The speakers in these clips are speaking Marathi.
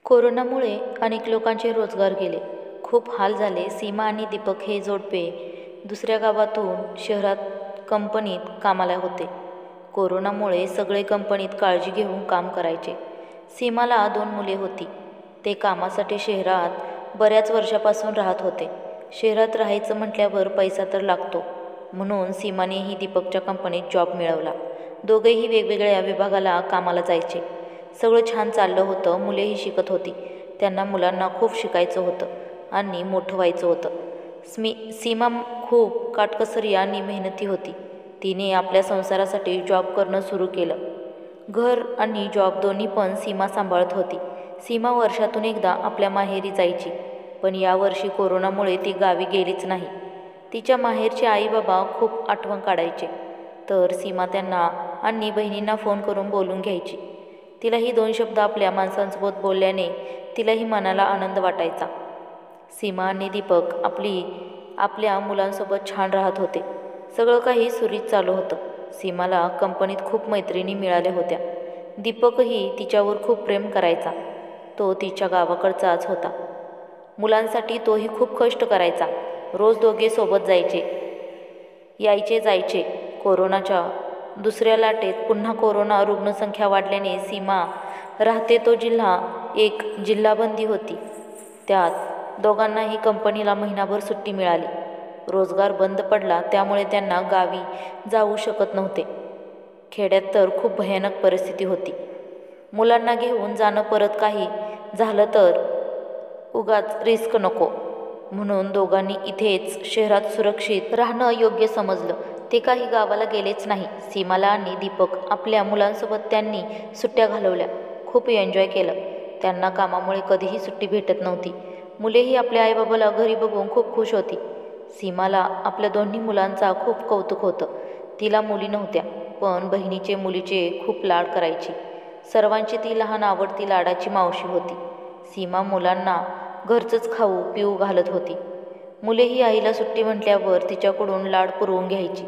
कोरोनामुळे अनेक लोकांचे रोजगार गेले. खूप हाल झाले. सीमा आणि दीपक हे जोडपे दुसऱ्या गावातून शहरात कंपनीत कामाला होते. कोरोनामुळे सगळे कंपनीत काळजी घेऊन काम करायचे. सीमाला 2 मुले होती. ते कामासाठी शहरात बऱ्याच वर्षापासून राहत होते. शहरात राहायचं म्हटल्यावर पैसा तर लागतो, म्हणून सीमानेही दीपकच्या कंपनीत जॉब मिळवला. दोघेही वेगवेगळ्या विभागाला कामाला जायचे. सगळं छान चाललं होतं. मुलेही शिकत होती. त्यांना मुलांना खूप शिकायचं होतं आणि मोठं व्हायचं होतं. सीमा खूप काटकसरी आणि मेहनती होती. तिने आपल्या संसारासाठी जॉब करणं सुरू केलं. घर आणि जॉब दोन्ही पण सीमा सांभाळत होती. सीमा वर्षातून एकदा आपल्या माहेरी जायची, पण यावर्षी कोरोनामुळे ती गावी गेलीच नाही. तिच्या माहेरचे आई बाबा खूप आठवण काढायचे, तर सीमा त्यांना आणि बहिणींना फोन करून बोलून घ्यायची. तिलाही 2 शब्द आपल्या माणसांसोबत बोलल्याने तिलाही मनाला आनंद वाटायचा. सीमा आणि दीपक आपल्या मुलांसोबत छान राहत होते. सगळं काही सुरळीत चालू होतं. सीमाला कंपनीत खूप मैत्रिणी मिळाल्या होत्या. दीपकही तिच्यावर खूप प्रेम करायचा. तो तिच्या गावाकडचाच होता. मुलांसाठी तोही खूप कष्ट करायचा. रोज दोघे सोबत यायचे जायचे. कोरोनाच्या दुसऱ्या लाटेत पुन्हा कोरोना रुग्णसंख्या वाढल्याने सीमा राहते तो जिल्हा एक जिल्हाबंदी होती. त्यात दोघांनाही कंपनीला महिनाभर सुट्टी मिळाली. रोजगार बंद पडला, त्यामुळे त्यांना गावी जाऊ शकत नव्हते. खेड्यात तर खूप भयानक परिस्थिती होती. मुलांना घेऊन जाणं, परत काही झालं तर उगाच रिस्क नको, म्हणून दोघांनी इथेच शहरात सुरक्षित राहणं योग्य समजलं. ते काही गावाला गेलेच नाही. सीमाला आणि दीपक आपल्या मुलांसोबत त्यांनी सुट्ट्या घालवल्या. खूप एन्जॉय केलं. त्यांना कामामुळे कधीही सुट्टी भेटत नव्हती. मुलेही आपल्या आईबाबाला घरी बघून खूप खुश होती. सीमाला आपल्या दोन्ही मुलांचा खूप कौतुक होतं. तिला मुली नव्हत्या, पण बहिणीचे मुलीचे खूप लाड करायची. सर्वांची ती लहान आवडती लाडाची मावशी होती. सीमा मुलांना घरचंच खाऊ पिऊ घालत होती. मुलेही आईला सुट्टी म्हटल्यावर तिच्याकडून लाड पुरवून घ्यायची.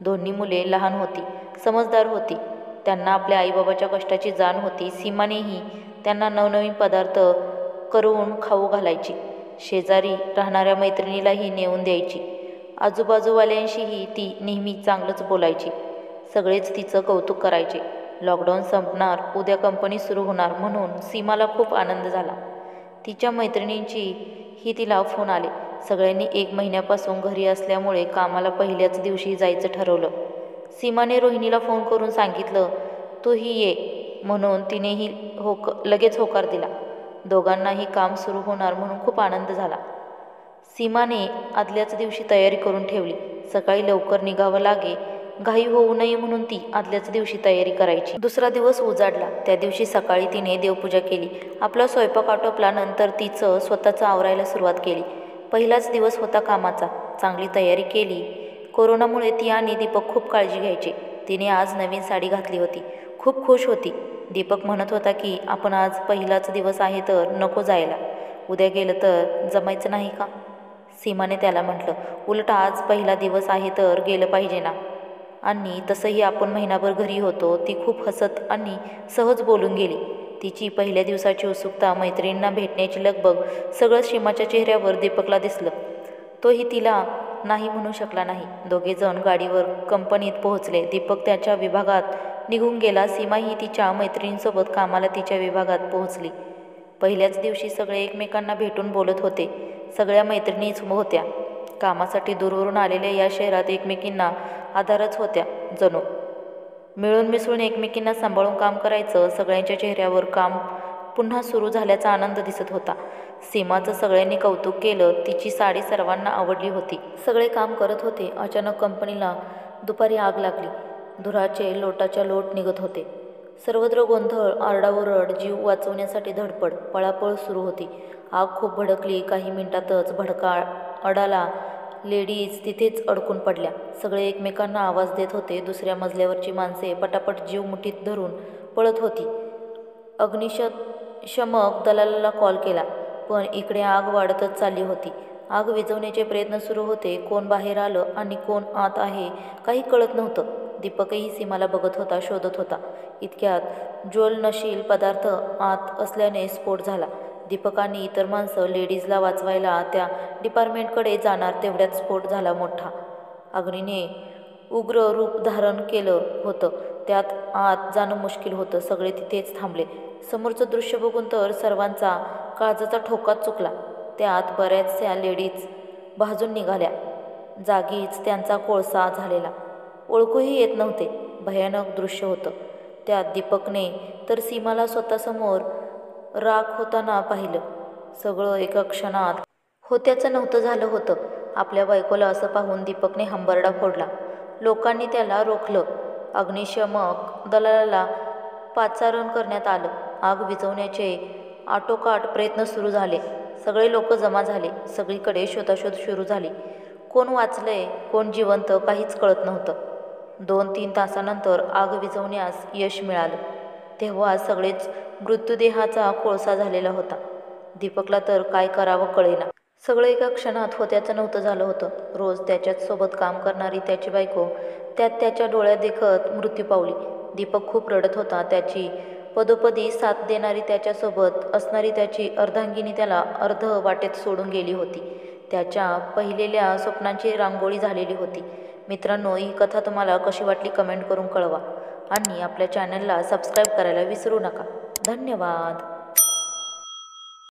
दोन्ही मुले लहान होती, समजदार होती. त्यांना आपल्या आईबाबाच्या कष्टाची जाण होती. सीमानेही त्यांना नवनवीन पदार्थ करून खाऊ घालायची. शेजारी राहणाऱ्या मैत्रिणीलाही नेऊन द्यायची. आजूबाजूवाल्यांशीही ती नेहमी चांगलंच बोलायची. सगळेच तिचं कौतुक करायचे. लॉकडाऊन संपणार, उद्या कंपनी सुरू होणार, म्हणून सीमाला खूप आनंद झाला. तिच्या मैत्रिणींचीही तिला फोन आले. सगळ्यांनी 1 महिन्यापासून घरी असल्यामुळे कामाला पहिल्याच दिवशी जायचं ठरवलं. सीमाने रोहिणीला फोन करून सांगितलं, तूही ये, म्हणून तिनेही लगेच होकार दिला. दोघांनाही काम सुरू होणार म्हणून खूप आनंद झाला. सीमाने आदल्याच दिवशी तयारी करून ठेवली. सकाळी लवकर निघावं लागे, घाई होऊ नये म्हणून ती आदल्याच दिवशी तयारी करायची. दुसरा दिवस उजाडला. त्या दिवशी सकाळी तिने देवपूजा केली. आपला स्वयंपाक आटोपला. नंतर तिचं स्वतःचं आवरायला सुरुवात केली. पहिलाच दिवस होता कामाचा. चांगली तयारी केली. कोरोनामुळे ती आणि दीपक खूप काळजी घ्यायचे. तिने आज नवीन साडी घातली होती. खूप खुश होती. दीपक म्हणत होता की आपण आज पहिलाच दिवस आहे तर नको जायला, उद्या गेलं तर जमायचं नाही का? सीमाने त्याला म्हटलं, उलट आज पहिला दिवस आहे तर गेलं पाहिजे ना, आणि तसंही आपण महिनाभर घरी होतो. ती खूप हसत आणि सहज बोलून गेली. तिची पहिल्या दिवसाची उत्सुकता, मैत्रिणींना भेटण्याची लगबग, सगळं सीमाच्या चेहऱ्यावर दीपकला दिसलं. तोही तिला नाही म्हणू शकला नाही. दोघेजण गाडीवर कंपनीत पोहोचले. दीपक त्याच्या विभागात निघून गेला. सीमाही तिच्या मैत्रिणींसोबत कामाला तिच्या विभागात पोहोचली. पहिल्याच दिवशी सगळे एकमेकांना भेटून बोलत होते. सगळ्या मैत्रिणीच होत्या. कामासाठी दूरवरून आलेल्या या शहरात एकमेकींना आधारच होत्या जणू. मिळून मिसळून एकमेकींना सांभाळून काम करायचं. सगळ्यांच्या चेहऱ्यावर काम पुन्हा सुरू झाल्याचा आनंद दिसत होता. सीमाचं सगळ्यांनी कौतुक केलं. तिची साडी सर्वांना आवडली होती. सगळे काम करत होते. अचानक कंपनीला दुपारी आग लागली. धुराचे लोटाच्या लोट निघत होते. सर्वत्र गोंधळ, आरडाओरड, जीव वाचवण्यासाठी धडपड, पळापळ सुरू होती. आग खूप भडकली. काही मिनिटातच भडका अडाला. लेडीज तिथेच अडकून पडल्या. सगळे एकमेकांना आवाज देत होते. दुसऱ्या मजल्यावरची माणसे पटापट जीव मुठीत धरून पळत होती. अग्निशमक दलालाला कॉल केला, पण इकडे आग वाढतच चालली होती. आग विझवण्याचे प्रयत्न सुरू होते. कोण बाहेर आलं आणि कोण आत आहे काही कळत नव्हतं. दीपकही सीमाला बघत होता, शोधत होता. इतक्यात ज्वलनशील पदार्थ आत असल्याने स्फोट झाला. दीपक आणि इतर माणसं लेडीजला वाचवायला त्या डिपार्टमेंटकडे जाणार तेवढ्यात स्फोट झाला मोठा. अग्नीने उग्र रूप धारण केलं होतं. त्यात आत जाणं मुश्किल होतं. सगळे तिथेच थांबले. समोरचं दृश्य बघून तर सर्वांचा काळजाचा ठोकाच चुकला. त्यात बऱ्याचशा लेडीज भाजून निघाल्या. जागीच त्यांचा कोळसा झालेला. ओळखूही येत नव्हते. भयानक दृश्य होतं. त्यात दीपकने तर सीमाला स्वतःसमोर राख होताना पाहिलं. सगळं एका क्षणात होत्याचं नव्हतं झालं होतं. आपल्या बायकोला असं पाहून दीपकने हंबरडा फोडला. लोकांनी त्याला रोखलं. अग्निशमक दलाला पाचारण करण्यात आलं. आग विझवण्याचे आटोकाट प्रयत्न सुरू झाले. सगळे लोक जमा झाले. सगळीकडे शोधाशोध सुरू झाली. कोण वाचलंय कोण जिवंत काहीच कळत नव्हतं. 2-3 तासानंतर आग विझवण्यास यश मिळालं. तेव्हा सगळेच मृत्यूदेहाचा कोळसा झालेला होता. दीपकला तर काय करावं कळेना. सगळं एका क्षणात होत्याचं नव्हतं झालं होतं. रोज त्याच्याचसोबत काम करणारी त्याची बायको त्यात त्याच्या डोळ्यात देखत मृत्यू पावली. दीपक खूप रडत होता. त्याची पदोपदी साथ देणारी त्याच्यासोबत असणारी त्याची अर्धांगिनी त्याला अर्ध वाटेत सोडून गेली होती. त्याच्या पहिलेल्या स्वप्नांची रांगोळी झालेली होती. मित्रांनो, ही कथा तुम्हाला कशी वाटली कमेंट करून कळवा आणि आपल्या चॅनलला सबस्क्राईब करायला विसरू नका. धन्यवाद.